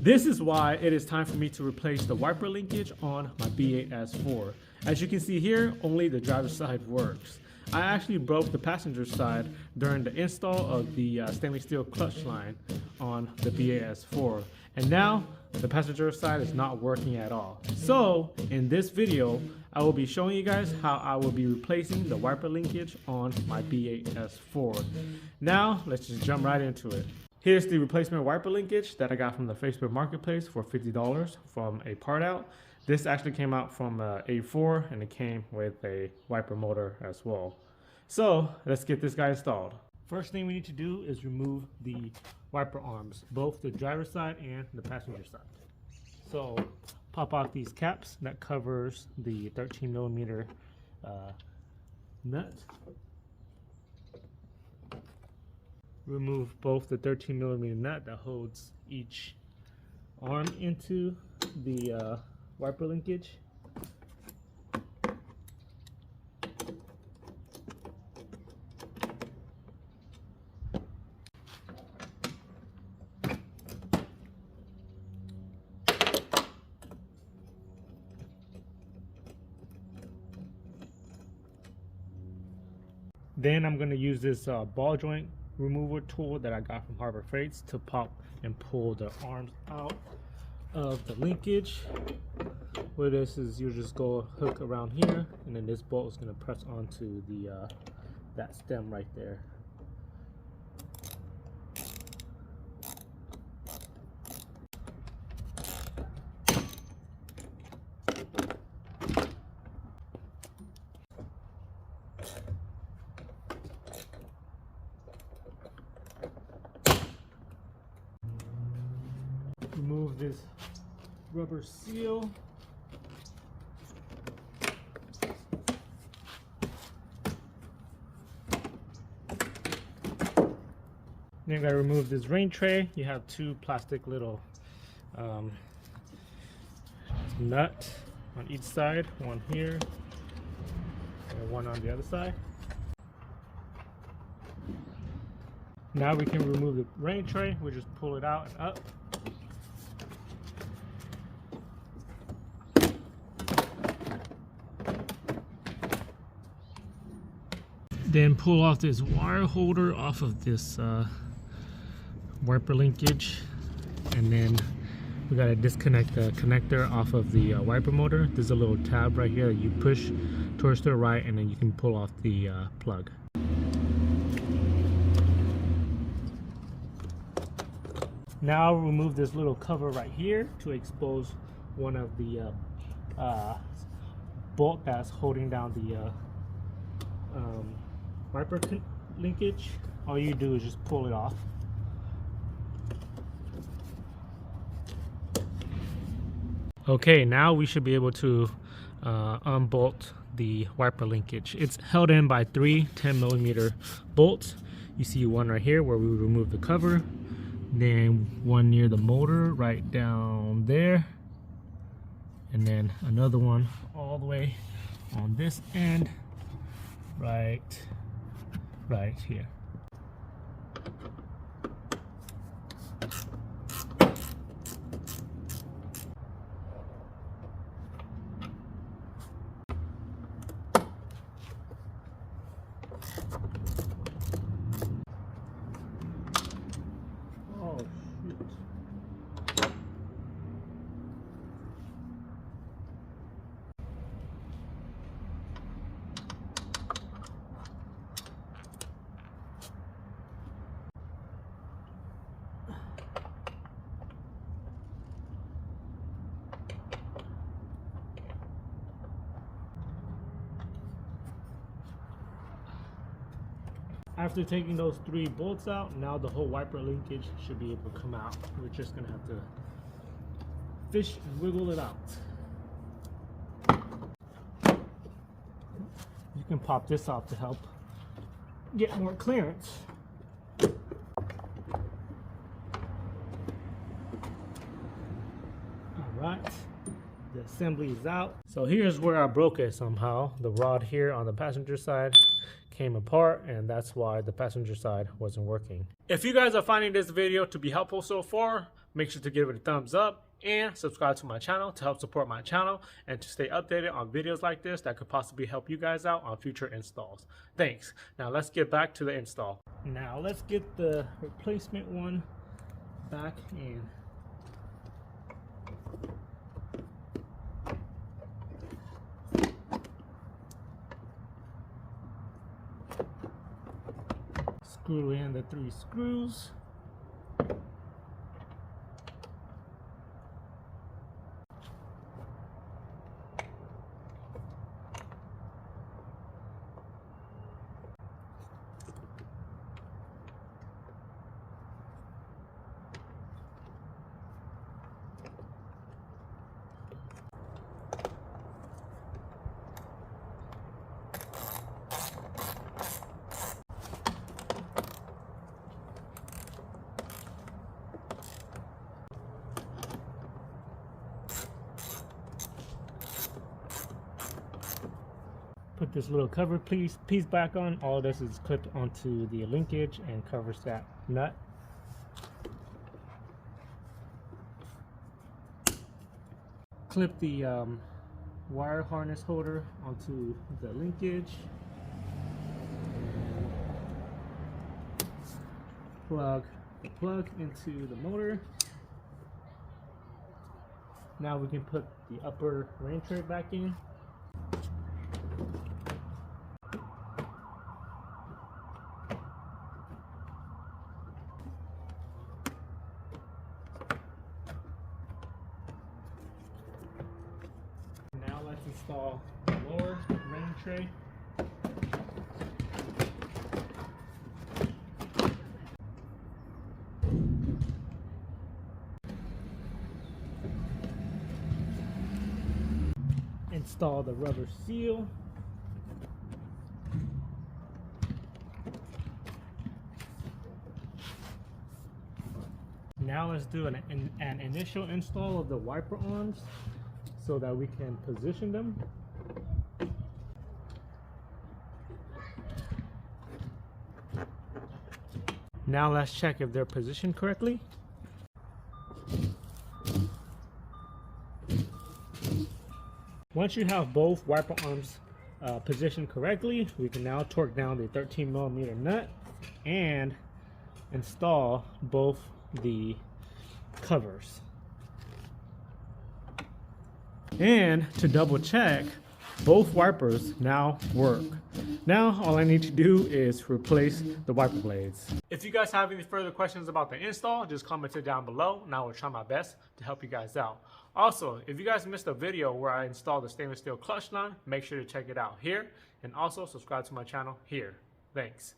This is why it is time for me to replace the wiper linkage on my B8 S4. As you can see here, only the driver's side works. I actually broke the passenger side during the install of the stainless steel clutch line on the B8 S4. And now the passenger side is not working at all. So in this video, I will be showing you guys how I will be replacing the wiper linkage on my B8 S4. Now let's just jump right into it. Here's the replacement wiper linkage that I got from the Facebook Marketplace for $50 from a part out. This actually came out from A4 and it came with a wiper motor as well. So let's get this guy installed. First thing we need to do is remove the wiper arms, both the driver's side and the passenger side. So pop out these caps that covers the 13mm nut. Remove both the 13mm nut that holds each arm into the wiper linkage. Then I'm going to use this ball joint remover tool that I got from Harbor Freights to pop and pull the arms out of the linkage. What this is, you just go hook around here, and then this bolt is going to press onto the that stem right there. Remove this rubber seal. Then you gotta remove this rain tray. You have two plastic little nut on each side, one here and one on the other side. Now we can remove the rain tray. We just pull it out and up. Then pull off this wire holder off of this wiper linkage, and then we got to disconnect the connector off of the wiper motor. There's a little tab right here that you push towards the right, and then you can pull off the plug. Now I'll remove this little cover right here to expose one of the bolt that's holding down the wiper linkage. All you do is just pull it off. Okay, now we should be able to unbolt the wiper linkage. It's held in by three 10mm bolts. You see one right here where we remove the cover, then one near the motor right down there, and then another one all the way on this end right here. Oh shoot. After taking those three bolts out, now the whole wiper linkage should be able to come out. We're just gonna have to fish and wiggle it out. You can pop this off to help get more clearance. Alright, the assembly is out. So here's where I broke it somehow. The rod here on the passenger side came apart, and that's why the passenger side wasn't working. If you guys are finding this video to be helpful so far, make sure to give it a thumbs up and subscribe to my channel to help support my channel and to stay updated on videos like this that could possibly help you guys out on future installs. Thanks. Now let's get back to the install. Now let's get the replacement one back in. Screw in the 3 screws. Put this little cover piece back on. All this is clipped onto the linkage and covers that nut. Clip the wire harness holder onto the linkage. Plug the plug into the motor. Now we can put the upper rain tray back in. Now let's install the lower rain tray. Install the rubber seal. Now let's do an initial install of the wiper arms so that we can position them. Now let's check if they're positioned correctly. Once you have both wiper arms positioned correctly, we can now torque down the 13mm nut and install both the covers. And to double check, both wipers now work. Now all I need to do is replace the wiper blades. If you guys have any further questions about the install, just comment it down below and I will try my best to help you guys out. Also, if you guys missed a video where I installed the stainless steel clutch line, make sure to check it out here and also subscribe to my channel here. Thanks.